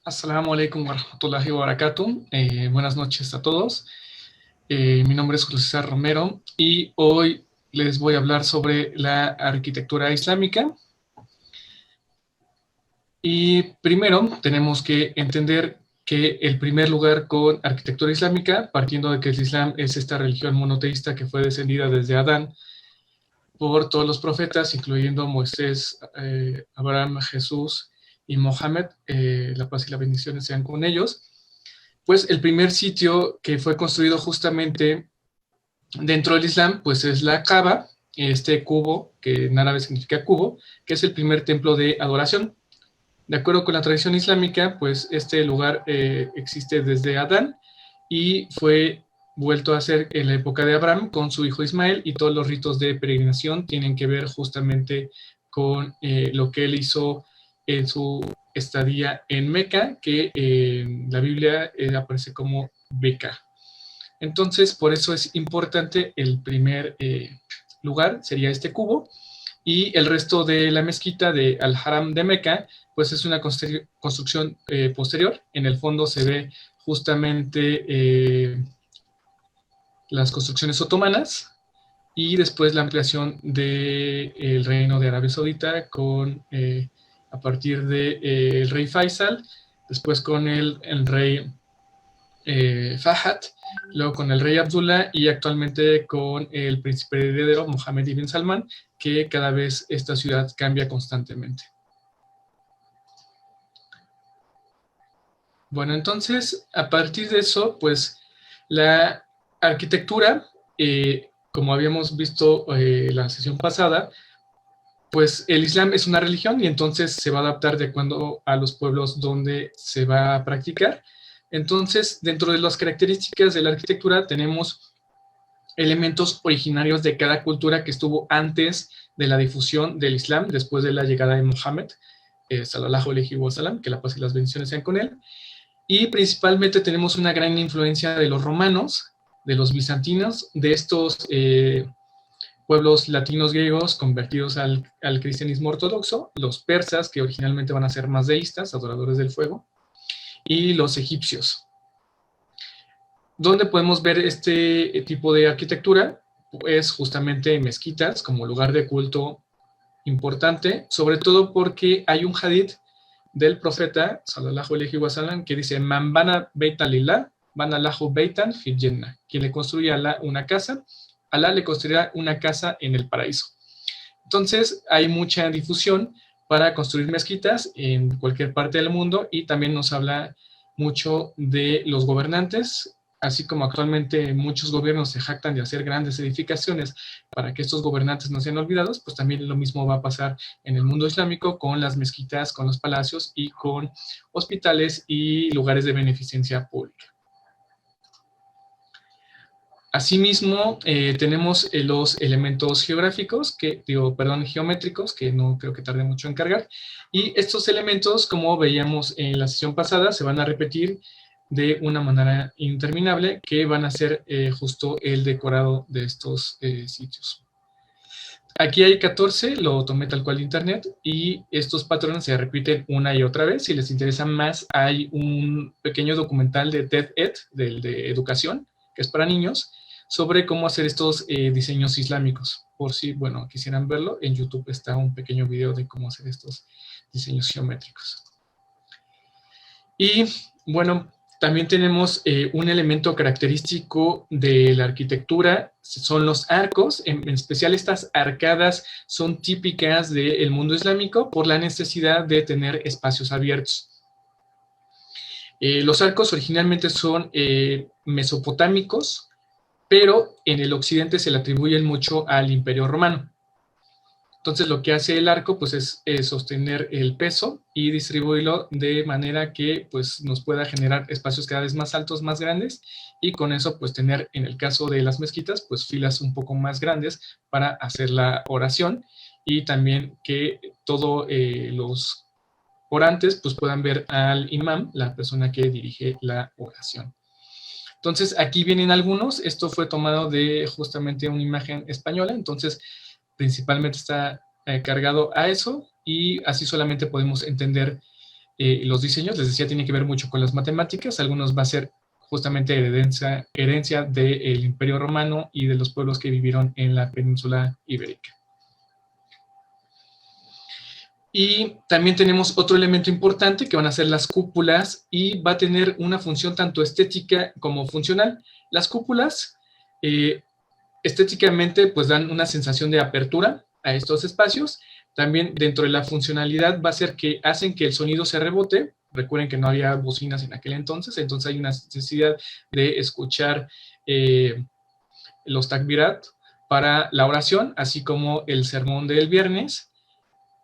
Assalamu alaikum wa rahmatullahi wa barakatuh. Buenas noches a todos. Mi nombre es José César Romero y hoy les voy a hablar sobre la arquitectura islámica. Y primero tenemos que entender que el primer lugar con arquitectura islámica, partiendo de que el Islam es esta religión monoteísta que fue descendida desde Adán por todos los profetas, incluyendo Moisés, Abraham, Jesús y Mohammed, la paz y las bendiciones sean con ellos. Pues el primer sitio que fue construido justamente dentro del Islam, pues es la Kaaba, este cubo, que en árabe significa cubo, que es el primer templo de adoración. De acuerdo con la tradición islámica, pues este lugar existe desde Adán y fue vuelto a hacer en la época de Abraham con su hijo Ismael, y todos los ritos de peregrinación tienen que ver justamente con lo que él hizo en su estadía en Meca, que en la Biblia aparece como Beca. Entonces, por eso es importante el primer lugar, sería este cubo, y el resto de la mezquita de Al-Haram de Meca, pues es una construcción posterior. En el fondo se ve justamente las construcciones otomanas y después la ampliación del reino de Arabia Saudita con, a partir del de, rey Faisal, después con el rey Fahad, luego con el rey Abdullah y actualmente con el príncipe heredero Mohammed ibn Salman, que cada vez esta ciudad cambia constantemente. Bueno, entonces, a partir de eso, pues la arquitectura, como habíamos visto la sesión pasada, pues el Islam es una religión y entonces se va a adaptar de acuerdo a los pueblos donde se va a practicar. Entonces, dentro de las características de la arquitectura tenemos elementos originarios de cada cultura que estuvo antes de la difusión del Islam, después de la llegada de Mohammed, sallallahu alaihi wasallam, que la paz y las bendiciones sean con él. Y principalmente tenemos una gran influencia de los romanos, de los bizantinos, de estos pueblos latinos griegos convertidos al cristianismo ortodoxo, los persas, que originalmente van a ser más deístas, adoradores del fuego, y los egipcios. ¿Dónde podemos ver este tipo de arquitectura? Pues justamente en mezquitas como lugar de culto importante, sobre todo porque hay un hadith del profeta, sallallahu alaihi wasallam, que dice: Man bana beitan lillah, bana lahu beitan fil jannah. Quien le construye a Alá una casa, Alá le construirá una casa en el paraíso. Entonces, hay mucha difusión para construir mezquitas en cualquier parte del mundo, y también nos habla mucho de los gobernantes, así como actualmente muchos gobiernos se jactan de hacer grandes edificaciones para que estos gobernantes no sean olvidados, pues también lo mismo va a pasar en el mundo islámico con las mezquitas, con los palacios y con hospitales y lugares de beneficencia pública. Asimismo, tenemos los elementos geográficos, geométricos, que no creo que tarde mucho en cargar. Y estos elementos, como veíamos en la sesión pasada, se van a repetir de una manera interminable, que van a ser justo el decorado de estos sitios. Aquí hay 14, lo tomé tal cual de internet, y estos patrones se repiten una y otra vez. Si les interesa más, hay un pequeño documental de TED-Ed, de educación, que es para niños, sobre cómo hacer estos diseños islámicos. Por si, bueno, quisieran verlo, en YouTube está un pequeño video de cómo hacer estos diseños geométricos. Y, bueno, también tenemos un elemento característico de la arquitectura, son los arcos. En especial estas arcadas son típicas del mundo islámico por la necesidad de tener espacios abiertos. Los arcos originalmente son mesopotámicos, pero en el occidente se le atribuyen mucho al Imperio Romano. Entonces, lo que hace el arco, pues, es sostener el peso y distribuirlo de manera que, pues, nos pueda generar espacios cada vez más altos, más grandes, y con eso, pues, tener, en el caso de las mezquitas, pues, filas un poco más grandes para hacer la oración, y también que todos los orantes, pues, puedan ver al imam, la persona que dirige la oración. Entonces, aquí vienen algunos. Esto fue tomado de justamente una imagen española, entonces principalmente está cargado a eso, y así solamente podemos entender los diseños, les decía, tiene que ver mucho con las matemáticas. Algunos va a ser justamente herencia del Imperio Romano y de los pueblos que vivieron en la península ibérica. Y también tenemos otro elemento importante que van a ser las cúpulas, y va a tener una función tanto estética como funcional. Las cúpulas estéticamente pues dan una sensación de apertura a estos espacios. También dentro de la funcionalidad va a ser que hacen que el sonido se rebote. Recuerden que no había bocinas en aquel entonces hay una necesidad de escuchar los takbirat para la oración, así como el sermón del viernes.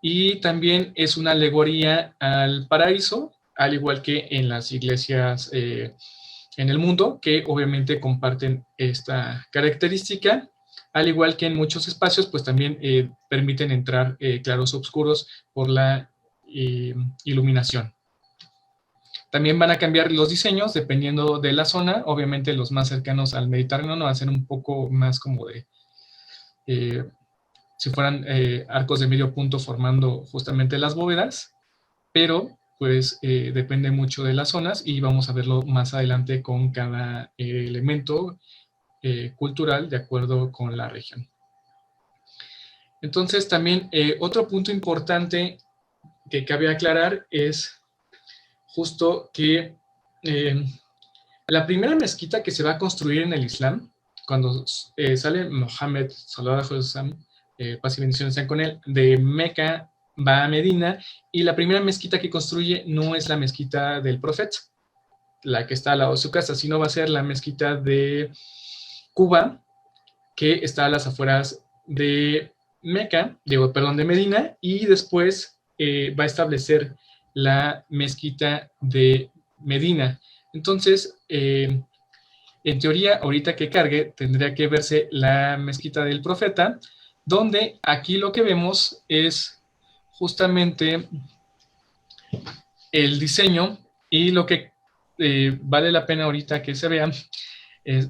Y también es una alegoría al paraíso, al igual que en las iglesias en el mundo, que obviamente comparten esta característica, al igual que en muchos espacios, pues también permiten entrar claros oscuros por la iluminación. También van a cambiar los diseños dependiendo de la zona. Obviamente los más cercanos al Mediterráneo van a ser un poco más como de si fueran arcos de medio punto formando justamente las bóvedas, pero pues depende mucho de las zonas, y vamos a verlo más adelante con cada elemento cultural de acuerdo con la región. Entonces también otro punto importante que cabe aclarar es justo que la primera mezquita que se va a construir en el Islam, cuando sale Mohammed, sallallahu alaihi wasallam, paz y bendiciones sean con él, de Meca va a Medina, y la primera mezquita que construye no es la mezquita del profeta, la que está al lado de su casa, sino va a ser la mezquita de Cuba, que está a las afueras de de Medina, y después va a establecer la mezquita de Medina. Entonces, en teoría, ahorita que cargue, tendría que verse la mezquita del profeta, donde aquí lo que vemos es justamente el diseño, y lo que vale la pena ahorita que se vean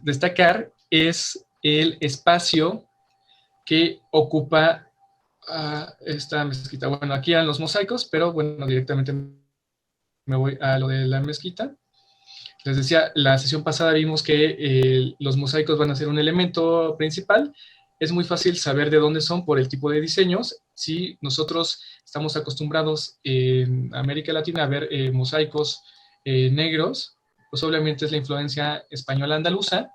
destacar es el espacio que ocupa esta mezquita. Bueno, aquí eran los mosaicos, pero bueno, directamente me voy a lo de la mezquita. Les decía, la sesión pasada vimos que los mosaicos van a ser un elemento principal. Es muy fácil saber de dónde son por el tipo de diseños. Si nosotros estamos acostumbrados en América Latina a ver mosaicos negros, pues obviamente es la influencia española andaluza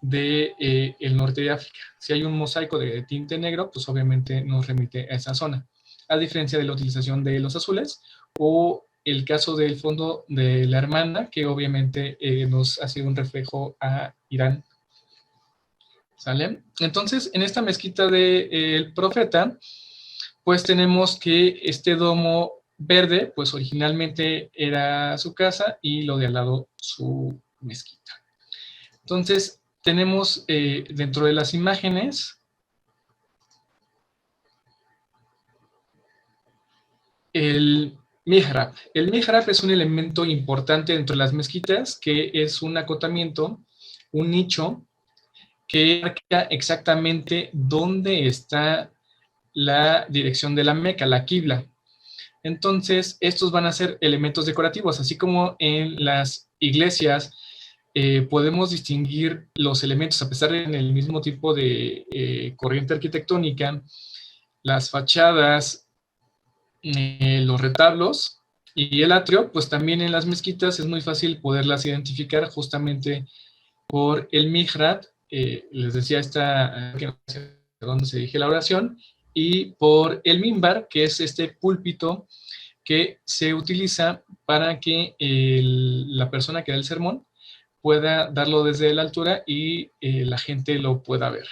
del norte de África. Si hay un mosaico de tinte negro, pues obviamente nos remite a esa zona, a diferencia de la utilización de los azules o el caso del fondo de la hermana, que obviamente nos ha sido un reflejo a Irán. ¿Sale? Entonces, en esta mezquita del profeta, pues tenemos que este domo verde, pues originalmente era su casa, y lo de al lado su mezquita. Entonces, tenemos dentro de las imágenes el mihrab. El mihrab es un elemento importante dentro de las mezquitas, que es un acotamiento, un nicho, que marca exactamente dónde está la dirección de la Meca, la Qibla. Entonces, estos van a ser elementos decorativos, así como en las iglesias podemos distinguir los elementos, a pesar de en el mismo tipo de corriente arquitectónica, las fachadas, los retablos y el atrio, pues también en las mezquitas es muy fácil poderlas identificar justamente por el mihrab, les decía donde se dirige la oración, y por el mimbar, que es este púlpito que se utiliza para que la persona que da el sermón pueda darlo desde la altura y la gente lo pueda ver.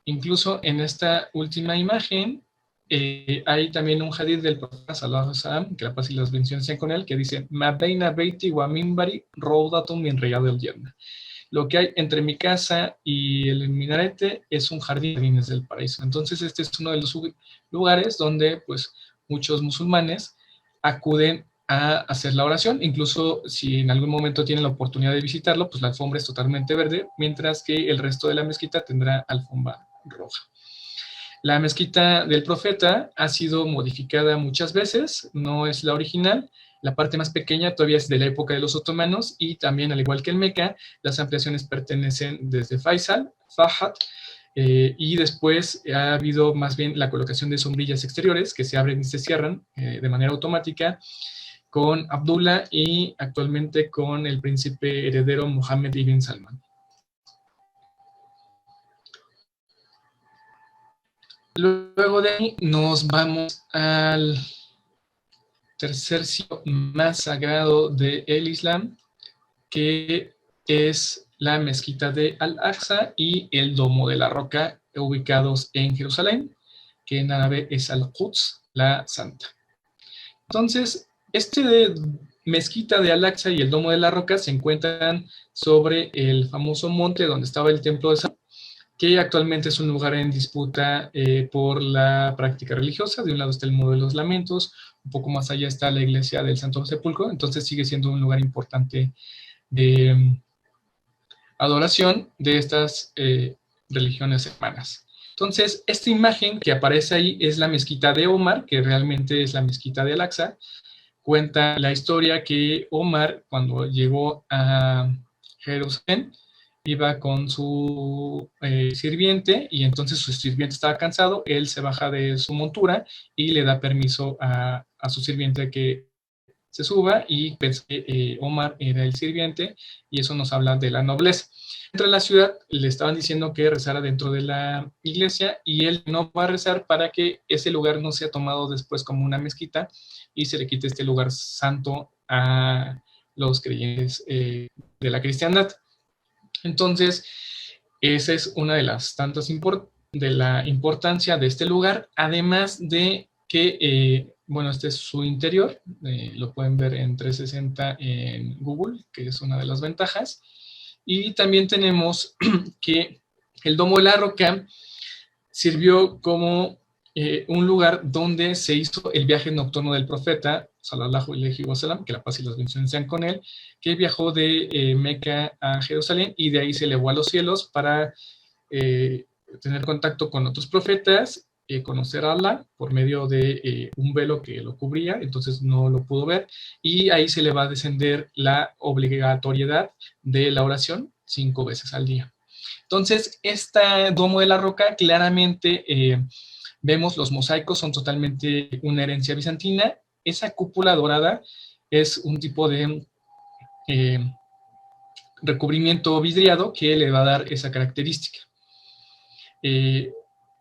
Incluso en esta última imagen hay también un hadith del profeta sallallahu alaihi wasallam, que la paz y las bendiciones sean con él, que dice: Ma baina beiti wa minbari rawdatun min riyadil jannah. Lo que hay entre mi casa y el minarete es un jardín del paraíso. Entonces este es uno de los lugares donde pues muchos musulmanes acuden a hacer la oración. Incluso si en algún momento tienen la oportunidad de visitarlo, pues la alfombra es totalmente verde, mientras que el resto de la mezquita tendrá alfombra roja. La mezquita del Profeta ha sido modificada muchas veces, no es la original. La parte más pequeña todavía es de la época de los otomanos y también, al igual que el Meca, las ampliaciones pertenecen desde Faisal, Fahad, y después ha habido más bien la colocación de sombrillas exteriores que se abren y se cierran de manera automática con Abdullah y actualmente con el príncipe heredero Mohammed ibn Salman. Luego de ahí nos vamos al tercer sitio más sagrado del Islam, que es la mezquita de Al-Aqsa y el Domo de la Roca, ubicados en Jerusalén, que en árabe es Al-Quds, la Santa. Entonces, mezquita de Al-Aqsa y el Domo de la Roca se encuentran sobre el famoso monte donde estaba el templo de Salomón, que actualmente es un lugar en disputa por la práctica religiosa. De un lado está el Muro de los Lamentos, un poco más allá está la iglesia del Santo Sepulcro, entonces sigue siendo un lugar importante de adoración de estas religiones hermanas. Entonces, esta imagen que aparece ahí es la mezquita de Omar, que realmente es la mezquita de Al-Aqsa. Cuenta la historia que Omar, cuando llegó a Jerusalén, iba con su sirviente y entonces su sirviente estaba cansado, él se baja de su montura y le da permiso a su sirviente que se suba y pensé que Omar era el sirviente y eso nos habla de la nobleza. Dentro de la ciudad le estaban diciendo que rezara dentro de la iglesia y él no va a rezar para que ese lugar no sea tomado después como una mezquita y se le quite este lugar santo a los creyentes de la cristiandad. Entonces, esa es una de las tantas de la importancia de este lugar, además de que, bueno, este es su interior, lo pueden ver en 360 en Google, que es una de las ventajas, y también tenemos que el Domo de la Roca sirvió como un lugar donde se hizo el viaje nocturno del profeta, sallallahu alaihi wasallam, que la paz y las bendiciones sean con él, que viajó de Meca a Jerusalén y de ahí se elevó a los cielos para tener contacto con otros profetas, conocer a Allah por medio de un velo que lo cubría, entonces no lo pudo ver, y ahí se le va a descender la obligatoriedad de la oración 5 veces al día. Entonces, este Domo de la Roca, claramente vemos los mosaicos, son totalmente una herencia bizantina. Esa cúpula dorada es un tipo de recubrimiento vidriado que le va a dar esa característica.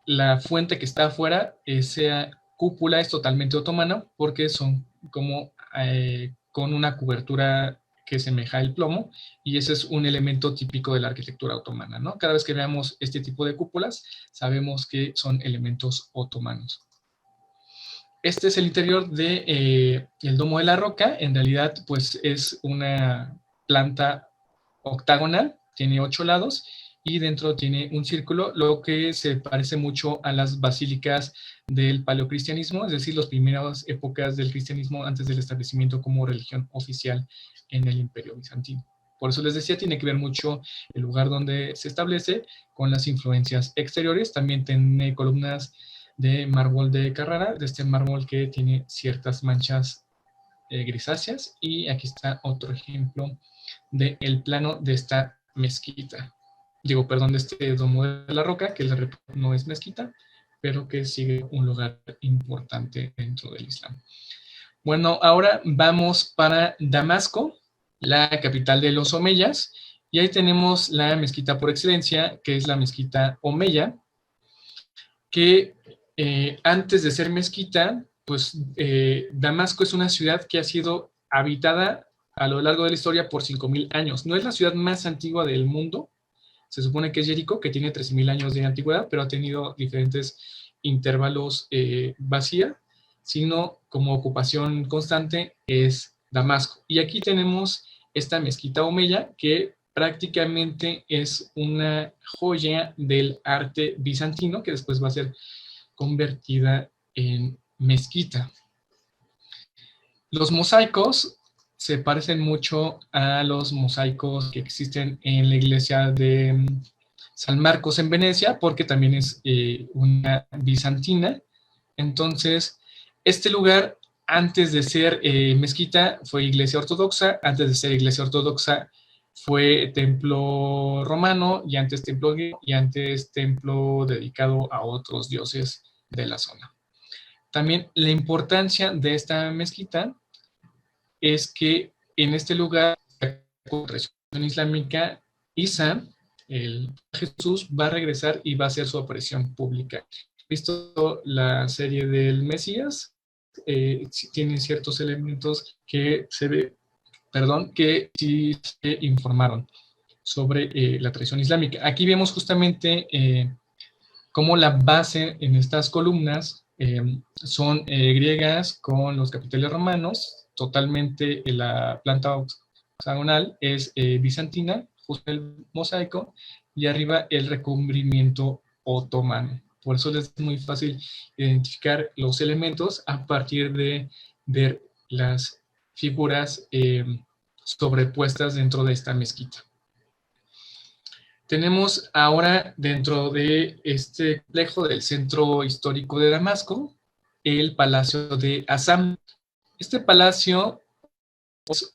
La fuente que está afuera, esa cúpula es totalmente otomana porque son como con una cobertura que semeja el plomo, y ese es un elemento típico de la arquitectura otomana, ¿no? Cada vez que veamos este tipo de cúpulas, sabemos que son elementos otomanos. Este es el interior de el Domo de la Roca. En realidad, pues es una planta octagonal, tiene 8 lados, y dentro tiene un círculo, lo que se parece mucho a las basílicas del paleocristianismo, es decir, las primeras épocas del cristianismo antes del establecimiento como religión oficial en el Imperio Bizantino. Por eso les decía, tiene que ver mucho el lugar donde se establece con las influencias exteriores. También tiene columnas de mármol de Carrara, de este mármol que tiene ciertas manchas grisáceas. Y aquí está otro ejemplo del plano de esta mezquita. Digo, perdón, de este Domo de la Roca, que no es mezquita, pero que sigue un lugar importante dentro del Islam. Bueno, ahora vamos para Damasco, la capital de los omeyas, y ahí tenemos la mezquita por excelencia, que es la mezquita omeya, que antes de ser mezquita, pues Damasco es una ciudad que ha sido habitada a lo largo de la historia por 5,000 años. No es la ciudad más antigua del mundo, se supone que es Jericó, que tiene 13,000 años de antigüedad, pero ha tenido diferentes intervalos vacía, sino como ocupación constante es Damasco. Y aquí tenemos esta mezquita omeya, que prácticamente es una joya del arte bizantino, que después va a ser convertida en mezquita. Los mosaicos se parecen mucho a los mosaicos que existen en la iglesia de San Marcos en Venecia, porque también es una bizantina. Entonces, este lugar, antes de ser mezquita, fue iglesia ortodoxa, antes de ser iglesia ortodoxa, fue templo romano, y antes templo griego, y antes templo dedicado a otros dioses de la zona. También la importancia de esta mezquita es que en este lugar, con religión islámica, Isa, el Jesús, va a regresar y va a hacer su aparición pública. ¿Visto la serie del Mesías? Tiene ciertos elementos que se ve, perdón, que sí se informaron sobre la tradición islámica. Aquí vemos justamente cómo la base en estas columnas son griegas con los capiteles romanos, totalmente la planta hexagonal es bizantina, justo el mosaico, y arriba el recubrimiento otomano. Por eso es muy fácil identificar los elementos a partir de ver las figuras sobrepuestas dentro de esta mezquita. Tenemos ahora dentro de este complejo del centro histórico de Damasco el Palacio de Azam. Este palacio es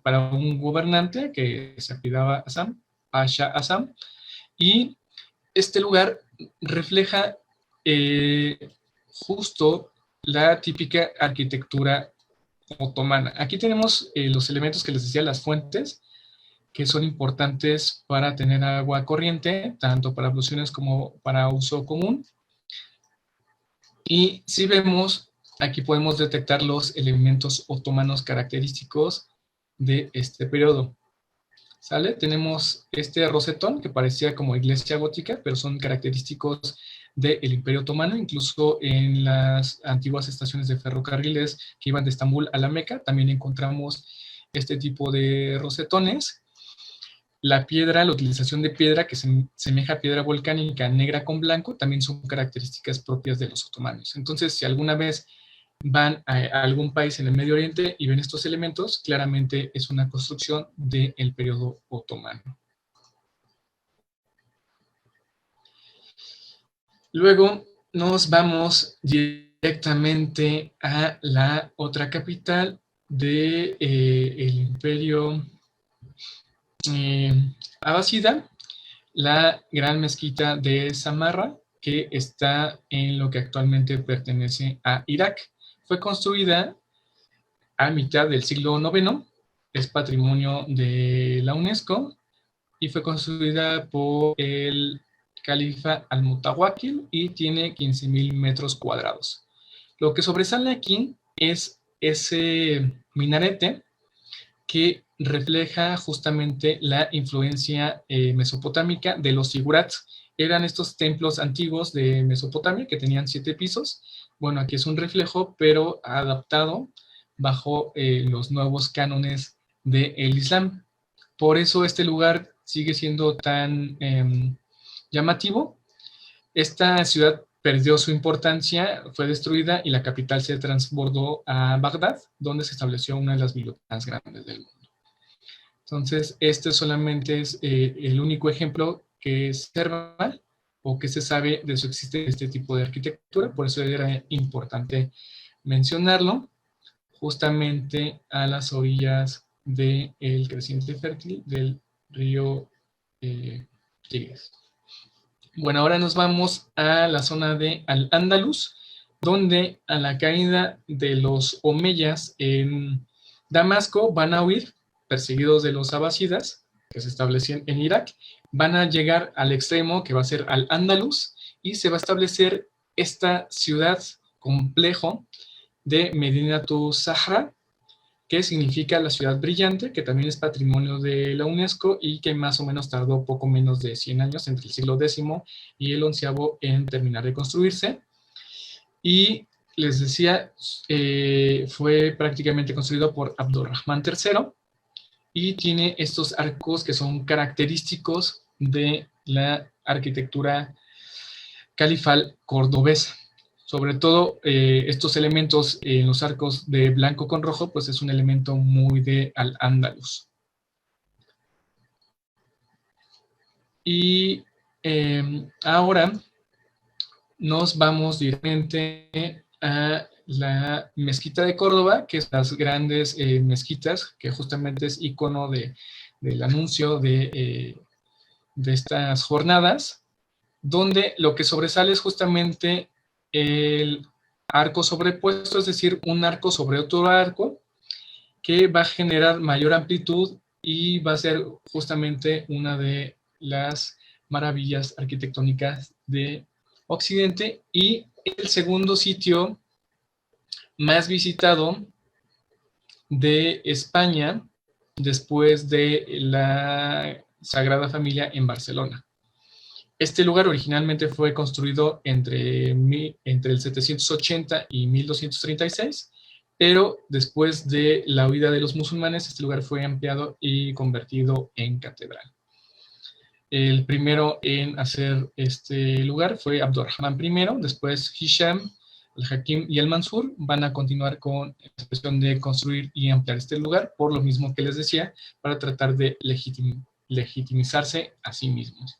para un gobernante que se apellidaba Azam, Pasha Azam, y este lugar refleja justo la típica arquitectura otomana. Aquí tenemos los elementos que les decía, las fuentes, que son importantes para tener agua corriente, tanto para abluciones como para uso común. Y si vemos, aquí podemos detectar los elementos otomanos característicos de este periodo. ¿Sale? Tenemos este rosetón que parecía como iglesia gótica, pero son característicos del Imperio Otomano. Incluso en las antiguas estaciones de ferrocarriles que iban de Estambul a la Meca, también encontramos este tipo de rosetones. La piedra, la utilización de piedra que se semeja a piedra volcánica negra con blanco, también son características propias de los otomanos. Entonces, si alguna vez van a algún país en el Medio Oriente y ven estos elementos, claramente es una construcción del periodo otomano. Luego nos vamos directamente a la otra capital del Imperio Abásida, la gran mezquita de Samarra, que está en lo que actualmente pertenece a Irak. Fue construida a mitad del siglo IX, es patrimonio de la UNESCO y fue construida por el califa al-Mutawakkil y tiene 15,000 metros cuadrados. Lo que sobresale aquí es ese minarete que refleja justamente la influencia mesopotámica de los zigurats. Eran estos templos antiguos de Mesopotamia que tenían 7 pisos. Bueno, aquí es un reflejo, pero adaptado bajo los nuevos cánones del Islam. Por eso este lugar sigue siendo tan llamativo. Esta ciudad perdió su importancia, fue destruida y la capital se transbordó a Bagdad, donde se estableció una de las bibliotecas más grandes del mundo. Entonces, este solamente es el único ejemplo que se observa o que se sabe de su existencia de este tipo de arquitectura, por eso era importante mencionarlo, justamente a las orillas del creciente fértil del río Tigris. Bueno, ahora nos vamos a la zona de Al-Ándalus, donde a la caída de los omeyas en Damasco van a huir, perseguidos de los abásidas, que se establecían en Irak, van a llegar al extremo que va a ser Al-Ándalus y se va a establecer esta ciudad complejo de Medinatu Sahra, que significa la ciudad brillante, que también es patrimonio de la UNESCO y que más o menos tardó poco menos de 100 años, entre el siglo X y el XI, en terminar de construirse. Y les decía, fue prácticamente construido por Abdurrahman III y tiene estos arcos que son característicos de la arquitectura califal cordobesa. Sobre todo estos elementos en los arcos de blanco con rojo, pues es un elemento muy de Al-Ándalus. Y ahora nos vamos directamente a la Mezquita de Córdoba, que es las grandes mezquitas, que justamente es icono del anuncio de estas jornadas, donde lo que sobresale es justamente el arco sobrepuesto, es decir, un arco sobre otro arco, que va a generar mayor amplitud y va a ser justamente una de las maravillas arquitectónicas de Occidente. Y el segundo sitio más visitado de España después de la Sagrada Familia en Barcelona. Este lugar originalmente fue construido entre el 780 y 1236, pero después de la huida de los musulmanes, este lugar fue ampliado y convertido en catedral. El primero en hacer este lugar fue Abdurrahman I, después Hisham, el Hakim y el Mansur van a continuar con la cuestión de construir y ampliar este lugar, por lo mismo que les decía, para tratar de legitimizarse a sí mismos.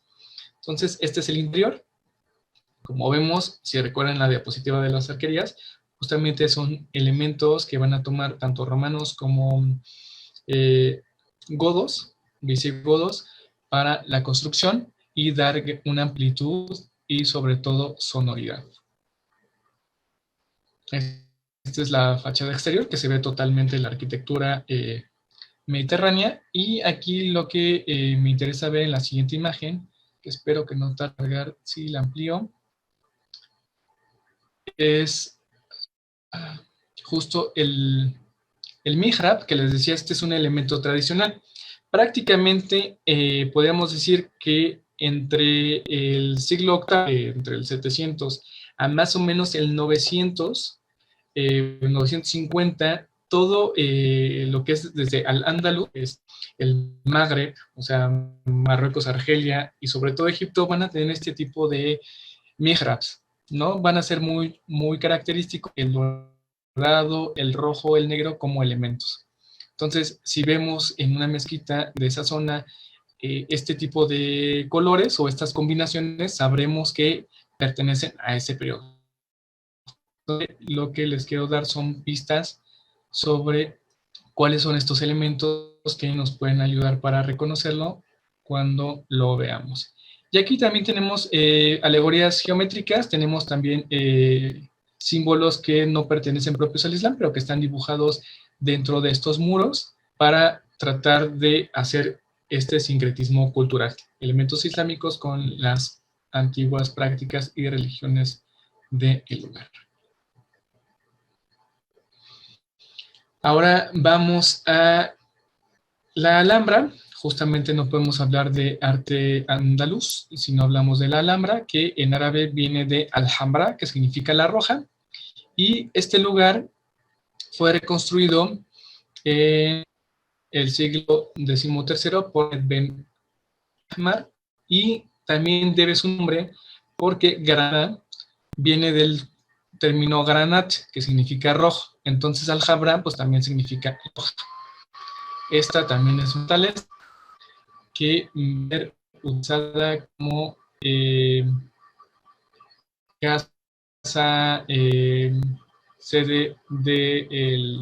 Entonces, este es el interior. Como vemos, si recuerdan la diapositiva de las arquerías, justamente son elementos que van a tomar tanto romanos como godos, visigodos, para la construcción y dar una amplitud y sobre todo sonoridad. Esta es la fachada exterior, que se ve totalmente la arquitectura mediterránea, y aquí lo que me interesa ver en la siguiente imagen, que espero que no tarde cargar si la amplío, es justo el mihrab, que les decía, este es un elemento tradicional. Prácticamente podríamos decir que entre el siglo VIII, entre el 700 a más o menos el 900, 950, todo lo que es desde Al-Ándalus, es el Magreb, o sea, Marruecos, Argelia y sobre todo Egipto, van a tener este tipo de mihrabs, ¿no? Van a ser muy, muy característicos el dorado, el rojo, el negro como elementos. Entonces, si vemos en una mezquita de esa zona este tipo de colores o estas combinaciones, sabremos que pertenecen a ese periodo. Entonces, lo que les quiero dar son pistas sobre cuáles son estos elementos que nos pueden ayudar para reconocerlo cuando lo veamos. Y aquí también tenemos alegorías geométricas, tenemos también símbolos que no pertenecen propios al Islam, pero que están dibujados dentro de estos muros para tratar de hacer este sincretismo cultural, elementos islámicos con las antiguas prácticas y religiones del lugar. Ahora vamos a la Alhambra. Justamente no podemos hablar de arte andaluz si no hablamos de la Alhambra, que en árabe viene de Alhambra, que significa la roja, y este lugar fue reconstruido en el siglo XIII por Ben Ahmad, y también debe su nombre porque Granada viene del término granat, que significa rojo, entonces Alhambra pues también significa roja. Esta también es un tales que ver usada como casa sede de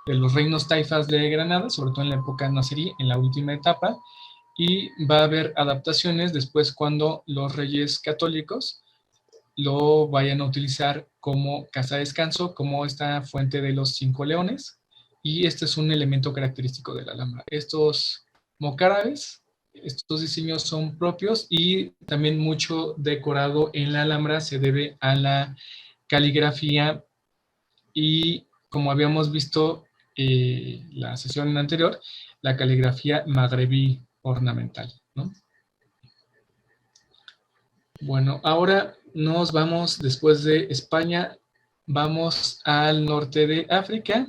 los reinos taifas de Granada, sobre todo en la época nacerí, en la última etapa, y va a haber adaptaciones después cuando los reyes católicos lo vayan a utilizar como casa de descanso, como esta fuente de los 5 leones, y este es un elemento característico de la Alhambra. Estos mocárabes, estos diseños son propios, y también mucho decorado en la Alhambra se debe a la caligrafía y, como habíamos visto la sesión anterior, la caligrafía magrebí ornamental, ¿no? Bueno, ahora nos vamos, después de España, vamos al norte de África,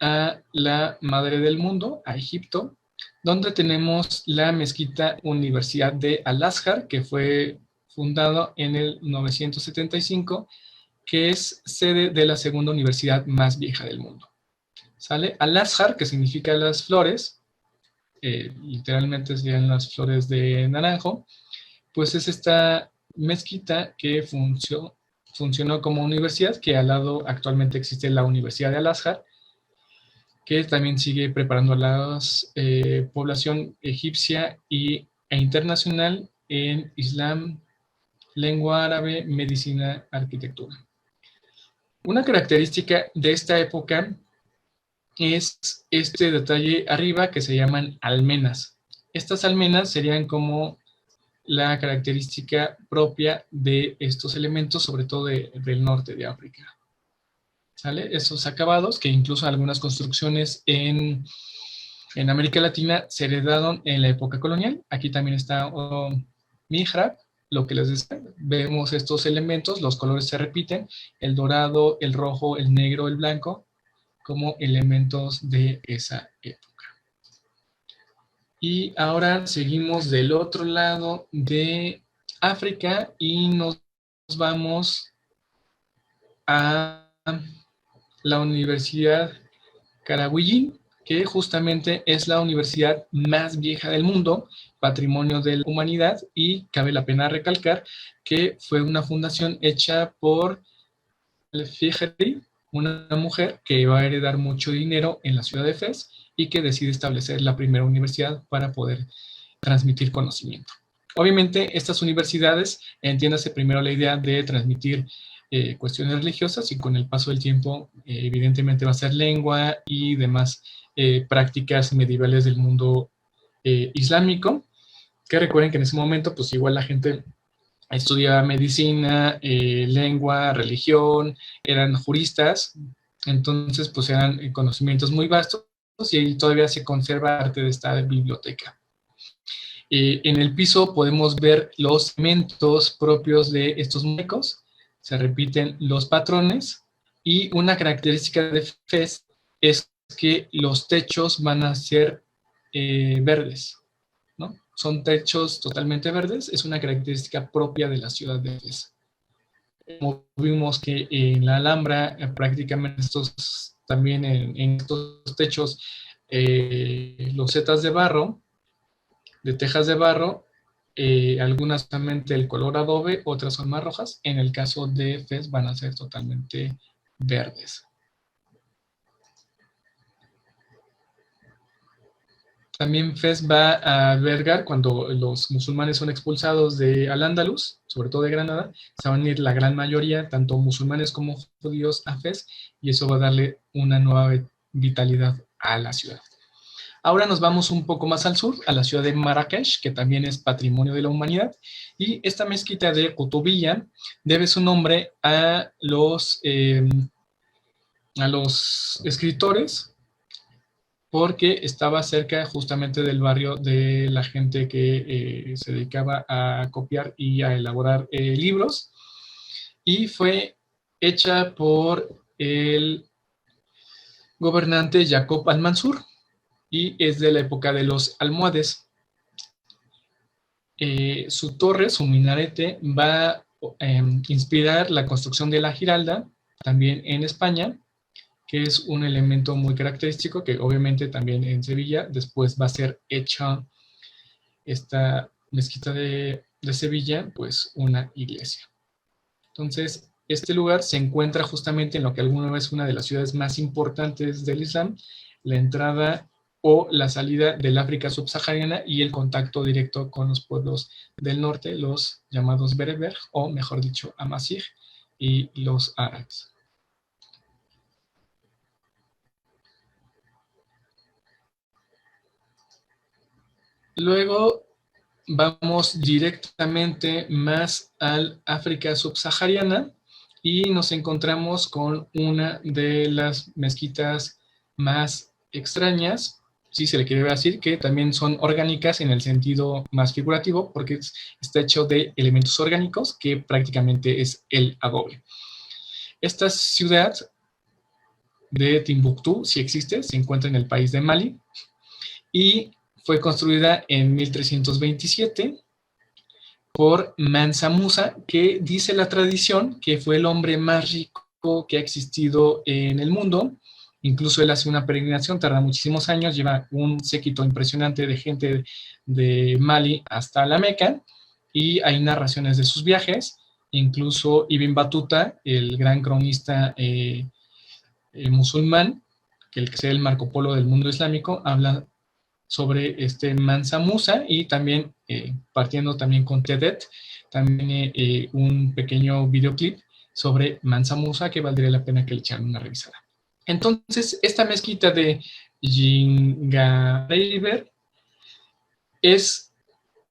a la madre del mundo, a Egipto, donde tenemos la mezquita Universidad de Al-Azhar, que fue fundado en el 975, que es sede de la segunda universidad más vieja del mundo. ¿Sale? Al-Azhar, que significa las flores, literalmente serían las flores de naranjo, pues es esta mezquita que funcionó como universidad, que al lado actualmente existe la Universidad de Al-Azhar, que también sigue preparando a la población egipcia e internacional en Islam, lengua árabe, medicina, arquitectura. Una característica de esta época es este detalle arriba que se llaman almenas. Estas almenas serían como la característica propia de estos elementos, sobre todo del norte de África. ¿Sale? Esos acabados, que incluso algunas construcciones en América Latina se heredaron en la época colonial. Aquí también está mihrab, lo que les decía. Vemos estos elementos, los colores se repiten, el dorado, el rojo, el negro, el blanco, como elementos de esa época. Y ahora seguimos del otro lado de África y nos vamos a la Universidad Qarawiyyin, que justamente es la universidad más vieja del mundo, patrimonio de la humanidad, y cabe la pena recalcar que fue una fundación hecha por Al-Fihri, una mujer que iba a heredar mucho dinero en la ciudad de Fez y que decide establecer la primera universidad para poder transmitir conocimiento. Obviamente, estas universidades, entiéndase primero la idea de transmitir cuestiones religiosas y con el paso del tiempo, evidentemente va a ser lengua y demás prácticas medievales del mundo islámico, que recuerden que en ese momento, pues igual la gente estudiaba medicina, lengua, religión, eran juristas, entonces pues eran conocimientos muy vastos y ahí todavía se conserva parte de esta biblioteca. En el piso podemos ver los elementos propios de estos muñecos, se repiten los patrones y una característica de Fez es que los techos van a ser verdes, ¿no? Son techos totalmente verdes, es una característica propia de la ciudad de Fez. Como vimos que en la Alhambra prácticamente también en estos techos losetas de barro, de tejas de barro, algunas solamente el color adobe, otras son más rojas. En el caso de Fez van a ser totalmente verdes. También Fez va a albergar, cuando los musulmanes son expulsados de Al-Ándalus, sobre todo de Granada, se van a ir la gran mayoría, tanto musulmanes como judíos, a Fez, y eso va a darle una nueva vitalidad a la ciudad. Ahora nos vamos un poco más al sur, a la ciudad de Marrakech, que también es patrimonio de la humanidad, y esta mezquita de Kutubiyya debe su nombre a los escritores, porque estaba cerca justamente del barrio de la gente que se dedicaba a copiar y a elaborar libros, y fue hecha por el gobernante Jacob al-Mansur, y es de la época de los almohades. Su torre, su minarete, va a inspirar la construcción de la Giralda, también en España, que es un elemento muy característico, que obviamente también en Sevilla después va a ser hecha esta mezquita de Sevilla, pues una iglesia. Entonces, este lugar se encuentra justamente en lo que alguna vez fue una de las ciudades más importantes del Islam, la entrada o la salida del África subsahariana y el contacto directo con los pueblos del norte, los llamados bereber, o mejor dicho, amazigh, y los árabes. Luego vamos directamente más al África subsahariana y nos encontramos con una de las mezquitas más extrañas, si se le quiere decir, que también son orgánicas en el sentido más figurativo, porque está hecho de elementos orgánicos, que prácticamente es el adobe. Esta ciudad de Timbuktu, si existe, se encuentra en el país de Mali y fue construida en 1327 por Mansa Musa, que dice la tradición que fue el hombre más rico que ha existido en el mundo, Incluso él hace una peregrinación, tarda muchísimos años, lleva un séquito impresionante de gente de Mali hasta la Meca, y hay narraciones de sus viajes. Incluso Ibn Batuta, el gran cronista musulmán, que es el Marco Polo del mundo islámico, habla sobre este Mansa Musa, y también partiendo también con Tedet, también un pequeño videoclip sobre Mansa Musa que valdría la pena que le echaran una revisada. Entonces, esta mezquita de Jingareiber es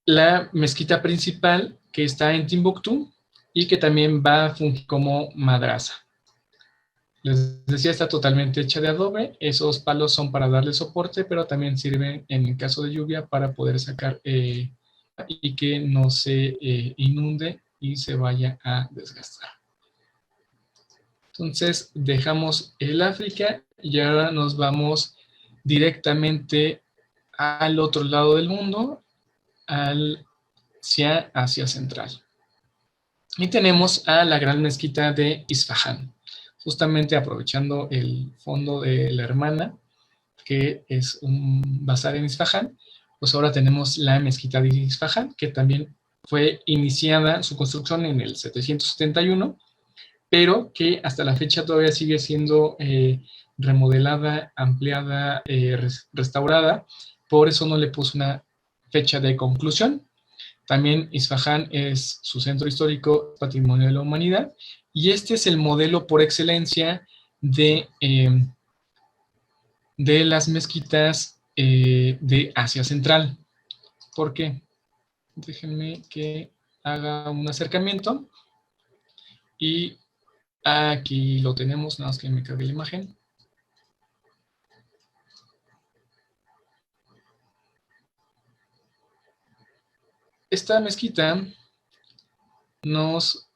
la mezquita principal que está en Timbuktu y que también va a fungir como madrasa. Les decía, está totalmente hecha de adobe. Esos palos son para darle soporte, pero también sirven en el caso de lluvia para poder sacar y que no se inunde y se vaya a desgastar. Entonces dejamos el África y ahora nos vamos directamente al otro lado del mundo, hacia Asia Central. Y tenemos a la gran mezquita de Isfahán, justamente aprovechando el fondo de la hermana, que es un bazar en Isfahán. Pues ahora tenemos la mezquita de Isfahán, que también fue iniciada su construcción en el 771, pero que hasta la fecha todavía sigue siendo remodelada, ampliada, restaurada. Por eso no le puso una fecha de conclusión. También Isfahán es su centro histórico, patrimonio de la humanidad, y este es el modelo por excelencia de las mezquitas de Asia Central. ¿Por qué? Déjenme que haga un acercamiento. Y aquí lo tenemos, nada más que me cargue la imagen. Esta mezquita nos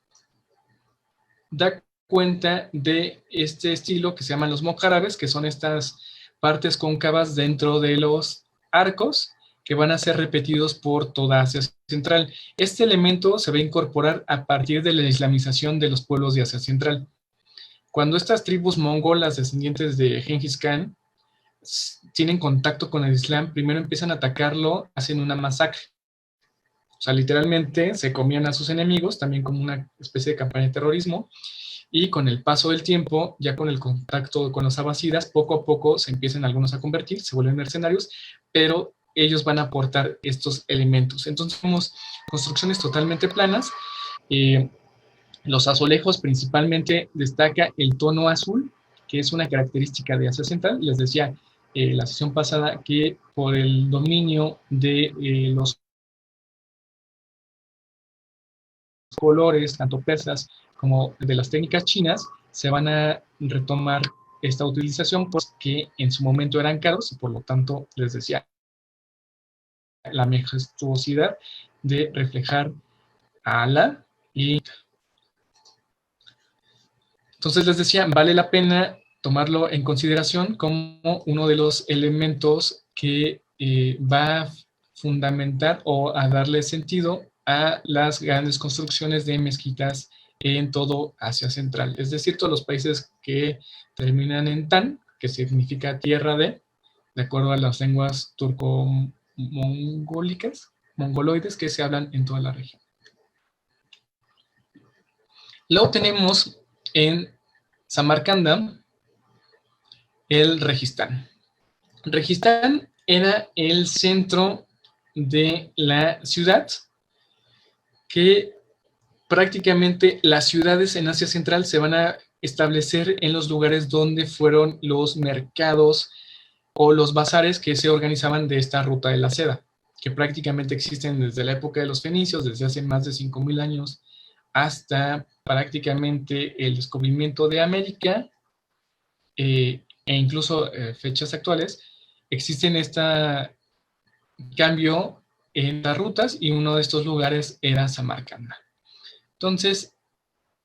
da cuenta de este estilo que se llaman los mocárabes, que son estas partes cóncavas dentro de los arcos que van a ser repetidos por toda Asia Central. Este elemento se va a incorporar a partir de la islamización de los pueblos de Asia Central. Cuando estas tribus mongolas descendientes de Genghis Khan tienen contacto con el Islam, primero empiezan a atacarlo, hacen una masacre. O sea, literalmente se comían a sus enemigos, también como una especie de campaña de terrorismo, y con el paso del tiempo, ya con el contacto con los abasidas, poco a poco se empiezan algunos a convertir, se vuelven mercenarios, pero ellos van a aportar estos elementos. Entonces tenemos construcciones totalmente planas. Los azulejos principalmente destaca el tono azul, que es una característica de Asia Central. Les decía la sesión pasada que por el dominio de los colores, tanto persas como de las técnicas chinas, se van a retomar esta utilización porque en su momento eran caros y por lo tanto les decía la majestuosidad de reflejar a Alá. Y entonces les decía, vale la pena tomarlo en consideración como uno de los elementos que va a fundamentar o a darle sentido a las grandes construcciones de mezquitas en todo Asia Central. Es decir, todos los países que terminan en Tan, que significa tierra de acuerdo a las lenguas turco-mongólicas, mongoloides que se hablan en toda la región. Luego tenemos en Samarcanda el Registán. Registán era el centro de la ciudad, que prácticamente las ciudades en Asia Central se van a establecer en los lugares donde fueron los mercados o los bazares que se organizaban de esta ruta de la seda, que prácticamente existen desde la época de los fenicios, desde hace más de 5,000 años, hasta prácticamente el descubrimiento de América e incluso fechas actuales. Existen este cambio en las rutas y uno de estos lugares era Samarcanda. Entonces,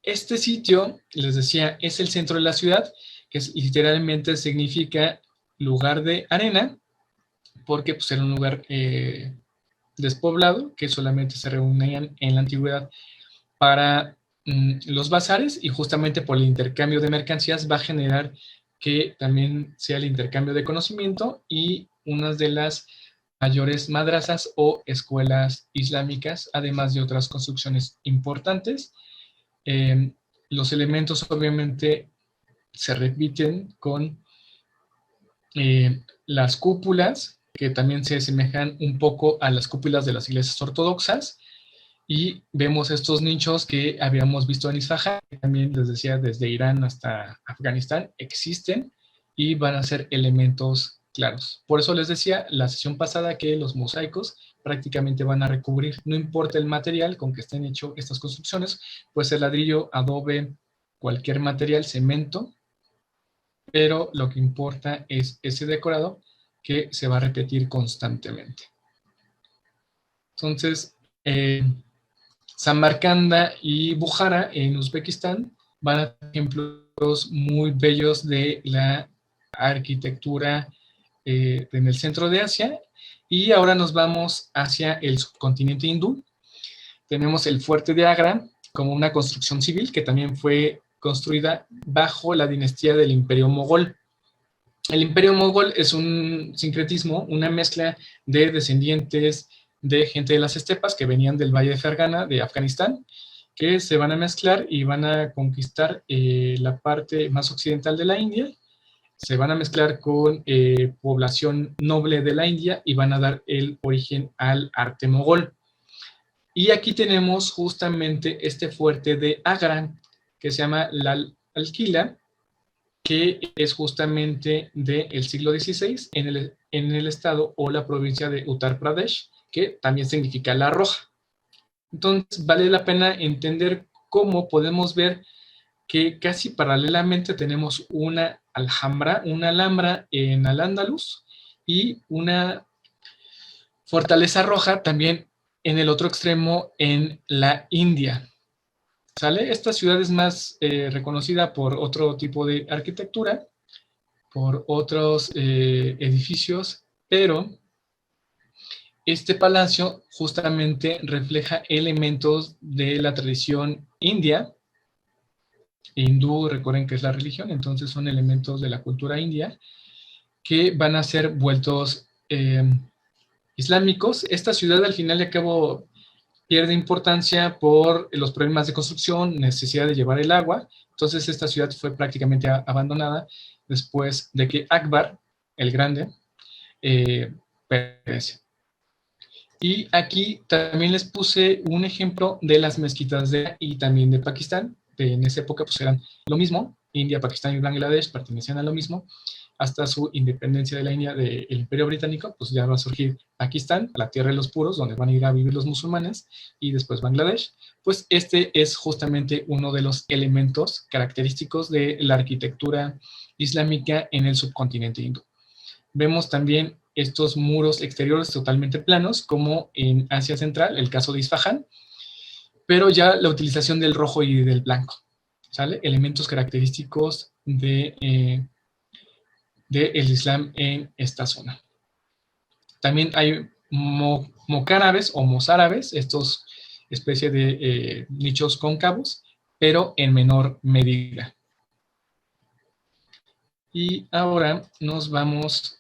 este sitio, les decía, es el centro de la ciudad, que literalmente significa lugar de arena, porque pues, era un lugar despoblado, que solamente se reunían en la antigüedad para los bazares, y justamente por el intercambio de mercancías va a generar que también sea el intercambio de conocimiento y una de las mayores madrasas o escuelas islámicas, además de otras construcciones importantes. Los elementos obviamente se repiten con las cúpulas, que también se asemejan un poco a las cúpulas de las iglesias ortodoxas, y vemos estos nichos que habíamos visto en Isfahan, que también les decía, desde Irán hasta Afganistán, existen y van a ser elementos claros. Por eso les decía la sesión pasada que los mosaicos prácticamente van a recubrir, no importa el material con que estén hechos estas construcciones, puede ser ladrillo, adobe, cualquier material, cemento, pero lo que importa es ese decorado que se va a repetir constantemente. Entonces, Samarcanda y Bujara en Uzbekistán van a ser ejemplos muy bellos de la arquitectura en el centro de Asia. Y ahora nos vamos hacia el subcontinente hindú. Tenemos el fuerte de Agra como una construcción civil que también fue construida bajo la dinastía del Imperio Mogol. El Imperio Mogol es un sincretismo, una mezcla de descendientes de gente de las estepas que venían del Valle de Fergana de Afganistán, que se van a mezclar y van a conquistar la parte más occidental de la India, se van a mezclar con población noble de la India y van a dar el origen al arte mogol. Y aquí tenemos justamente este fuerte de Agra, que se llama Lal Alquila, que es justamente del siglo XVI en el estado o la provincia de Uttar Pradesh, que también significa la roja. Entonces, vale la pena entender cómo podemos ver que casi paralelamente tenemos una alhambra en Al-Ándalus y una fortaleza roja también en el otro extremo en la India. ¿Sale? Esta ciudad es más reconocida por otro tipo de arquitectura, por otros edificios, pero este palacio justamente refleja elementos de la tradición india. Hindú, recuerden que es la religión, entonces son elementos de la cultura india que van a ser vueltos islámicos. Esta ciudad al final y al cabo pierde importancia por los problemas de construcción, necesidad de llevar el agua. Entonces esta ciudad fue prácticamente abandonada después de que Akbar, el Grande, perece. Y aquí también les puse un ejemplo de las mezquitas de y también de Pakistán. En esa época pues eran lo mismo. India, Pakistán y Bangladesh pertenecían a lo mismo. Hasta su independencia de la India del Imperio Británico, pues ya va a surgir Pakistán, la tierra de los puros, donde van a ir a vivir los musulmanes, y después Bangladesh. Pues este es justamente uno de los elementos característicos de la arquitectura islámica en el subcontinente hindú. Vemos también estos muros exteriores totalmente planos, como en Asia Central, el caso de Isfahan, pero ya la utilización del rojo y del blanco, ¿sale? Elementos característicos de el Islam en esta zona. También hay mocárabes o mozárabes, estos especies de nichos cóncavos, pero en menor medida. Y ahora nos vamos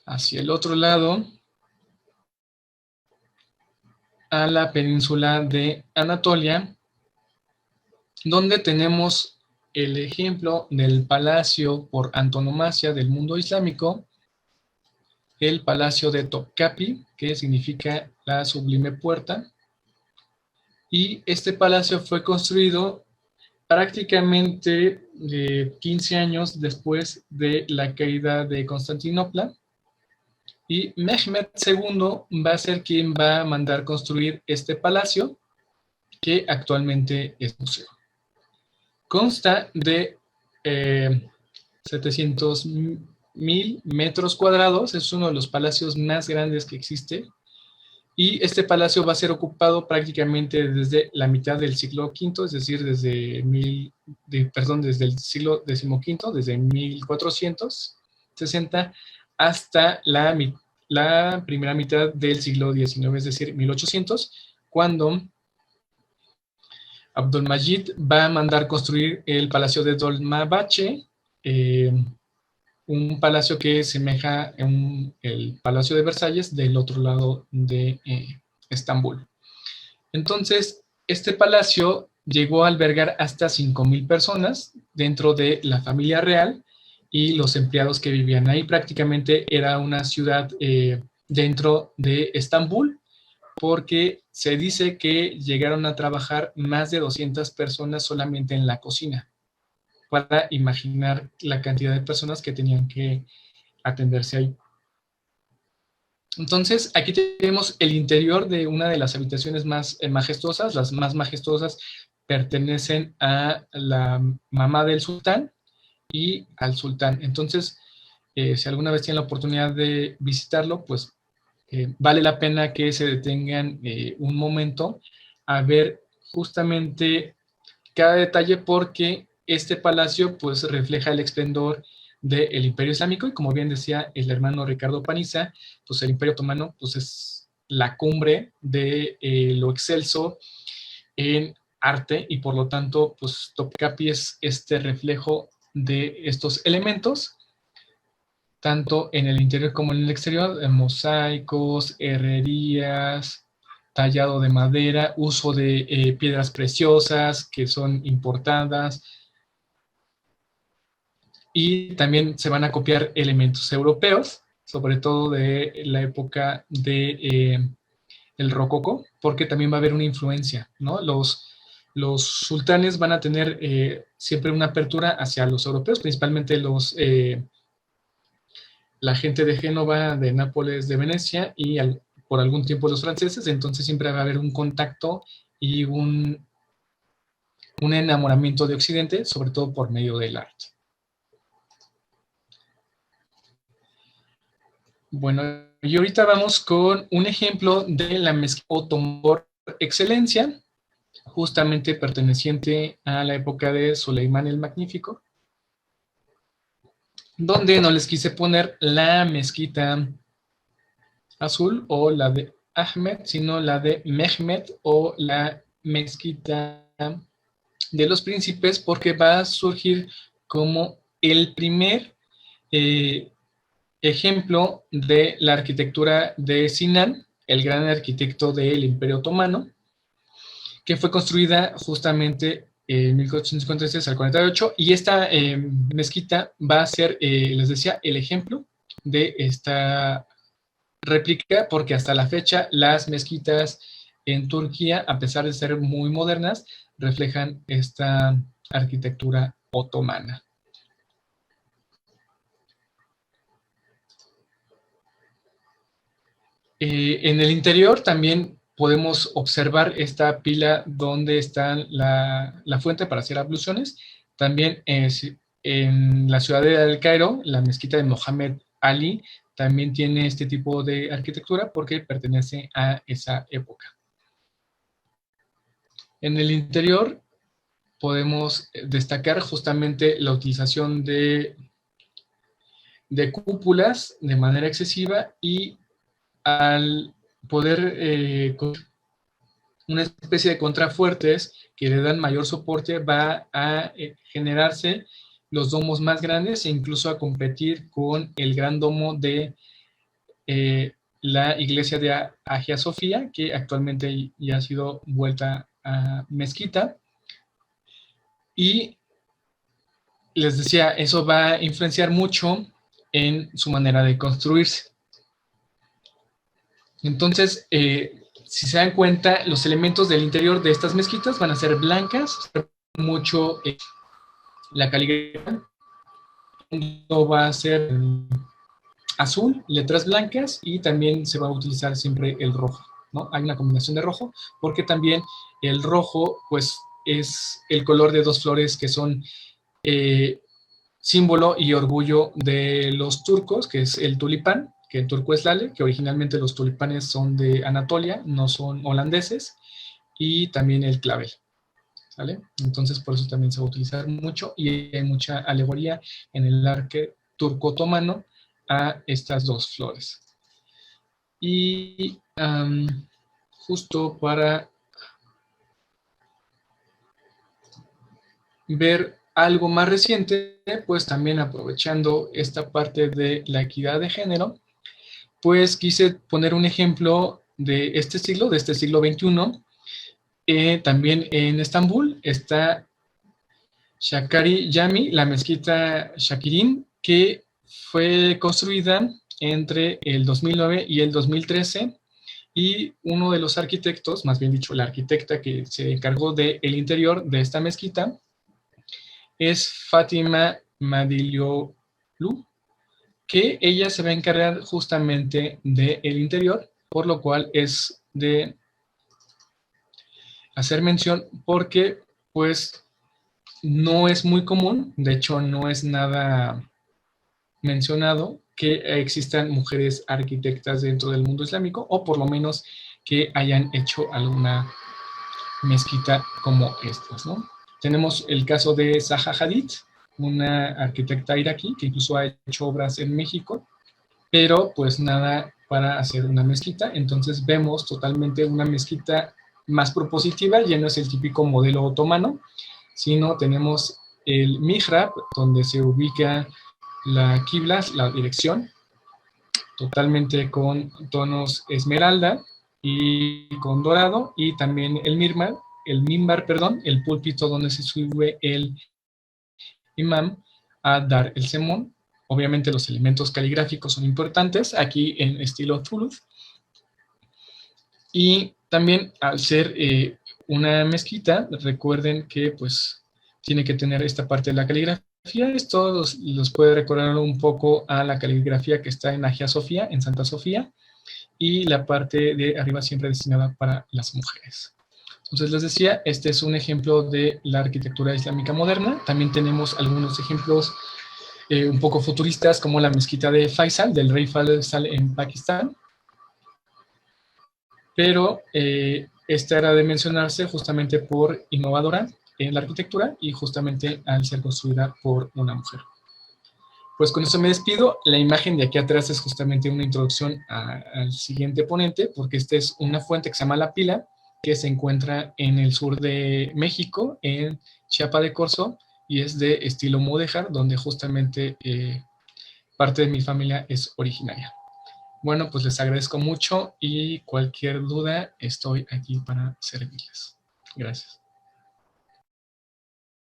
hacia el otro lado, a la península de Anatolia, donde tenemos el ejemplo del palacio por antonomasia del mundo islámico, el palacio de Topkapi, que significa la sublime puerta. Y este palacio fue construido prácticamente 15 años después de la caída de Constantinopla. Y Mehmed II va a ser quien va a mandar construir este palacio, que actualmente es museo. Consta de 700.000 metros cuadrados, es uno de los palacios más grandes que existe, y este palacio va a ser ocupado prácticamente desde la mitad del siglo V, es decir, desde el siglo XV, desde 1460, hasta la primera mitad del siglo XIX, es decir, 1800, cuando Abdülmecid va a mandar construir el palacio de Dolmabahce, un palacio que semeja el palacio de Versalles del otro lado de Estambul. Entonces, este palacio llegó a albergar hasta 5,000 personas dentro de la familia real y los empleados que vivían ahí. Prácticamente era una ciudad dentro de Estambul, porque se dice que llegaron a trabajar más de 200 personas solamente en la cocina, para imaginar la cantidad de personas que tenían que atenderse ahí. Entonces, aquí tenemos el interior de una de las habitaciones más majestuosas. Las más majestuosas pertenecen a la mamá del sultán y al sultán. Entonces, si alguna vez tienen la oportunidad de visitarlo, pues vale la pena que se detengan un momento a ver justamente cada detalle, porque este palacio pues refleja el esplendor del Imperio Islámico, y como bien decía el hermano Ricardo Paniza, pues el Imperio Otomano pues es la cumbre de lo excelso en arte, y por lo tanto pues Topkapi es este reflejo de estos elementos, tanto en el interior como en el exterior, mosaicos, herrerías, tallado de madera, uso de piedras preciosas que son importadas, y también se van a copiar elementos europeos, sobre todo de la época de el rococó, porque también va a haber una influencia, ¿no? Los sultanes van a tener siempre una apertura hacia los europeos, principalmente la gente de Génova, de Nápoles, de Venecia, y por algún tiempo los franceses. Entonces siempre va a haber un contacto y un enamoramiento de Occidente, sobre todo por medio del arte. Bueno, y ahorita vamos con un ejemplo de la mezquita otomana por excelencia, justamente perteneciente a la época de Soleimán el Magnífico, donde no les quise poner la mezquita azul o la de Ahmed, sino la de Mehmed o la mezquita de los príncipes, porque va a surgir como el primer ejemplo de la arquitectura de Sinan, el gran arquitecto del Imperio Otomano, que fue construida justamente en 1456 al 48, y esta mezquita va a ser, les decía, el ejemplo de esta réplica, porque hasta la fecha las mezquitas en Turquía, a pesar de ser muy modernas, reflejan esta arquitectura otomana. En el interior también podemos observar esta pila donde está la fuente para hacer abluciones. También en la ciudad de El Cairo, la mezquita de Mohammed Ali también tiene este tipo de arquitectura porque pertenece a esa época. En el interior podemos destacar justamente la utilización de cúpulas de manera excesiva, y al poder una especie de contrafuertes que le dan mayor soporte, va a generarse los domos más grandes, e incluso a competir con el gran domo de la iglesia de Hagia Sofía, que actualmente ya ha sido vuelta a mezquita. Y les decía, eso va a influenciar mucho en su manera de construirse. Entonces, si se dan cuenta, los elementos del interior de estas mezquitas van a ser blancas, mucho la caligrafía no va a ser azul, letras blancas, y también se va a utilizar siempre el rojo, ¿no? Hay una combinación de rojo, porque también el rojo, pues, es el color de dos flores que son símbolo y orgullo de los turcos, que es el tulipán, que en turco es lale, que originalmente los tulipanes son de Anatolia, no son holandeses, y también el clavel, ¿sale? Entonces por eso también se va a utilizar mucho, y hay mucha alegoría en el arte turco-otomano a estas dos flores. Y justo para ver algo más reciente, pues también aprovechando esta parte de la equidad de género, pues quise poner un ejemplo de este siglo XXI. También en Estambul está Shakari Jami, la mezquita Shakirin, que fue construida entre el 2009 y el 2013, y uno de los arquitectos, más bien dicho, la arquitecta que se encargó del interior de esta mezquita, es Fátima Madiliolu, que ella se va a encargar justamente del interior, por lo cual es de hacer mención porque pues no es muy común, de hecho no es nada mencionado que existan mujeres arquitectas dentro del mundo islámico, o por lo menos que hayan hecho alguna mezquita como estas, ¿no? Tenemos el caso de Zaha Hadid, una arquitecta iraquí que incluso ha hecho obras en México, pero pues nada para hacer una mezquita. Entonces vemos totalmente una mezquita más propositiva, ya no es el típico modelo otomano, sino tenemos el mihrab, donde se ubica la qibla, la dirección, totalmente con tonos esmeralda y con dorado, y también el mimbar, perdón, el púlpito donde se sube el imam a dar el sermón. Obviamente los elementos caligráficos son importantes, aquí en estilo Thuluth. Y también al ser una mezquita, recuerden que pues tiene que tener esta parte de la caligrafía. Esto los puede recordar un poco a la caligrafía que está en Hagia Sofía, en Santa Sofía, y la parte de arriba siempre destinada para las mujeres. Entonces les decía, este es un ejemplo de la arquitectura islámica moderna. También tenemos algunos ejemplos un poco futuristas, como la mezquita de Faisal, del rey Faisal en Pakistán, pero esta era de mencionarse justamente por innovadora en la arquitectura y justamente al ser construida por una mujer. Pues con eso me despido. La imagen de aquí atrás es justamente una introducción al siguiente ponente, porque esta es una fuente que se llama La Pila, que se encuentra en el sur de México, en Chiapa de Corzo, y es de estilo mudéjar, donde justamente parte de mi familia es originaria. Bueno, pues les agradezco mucho y cualquier duda estoy aquí para servirles. Gracias.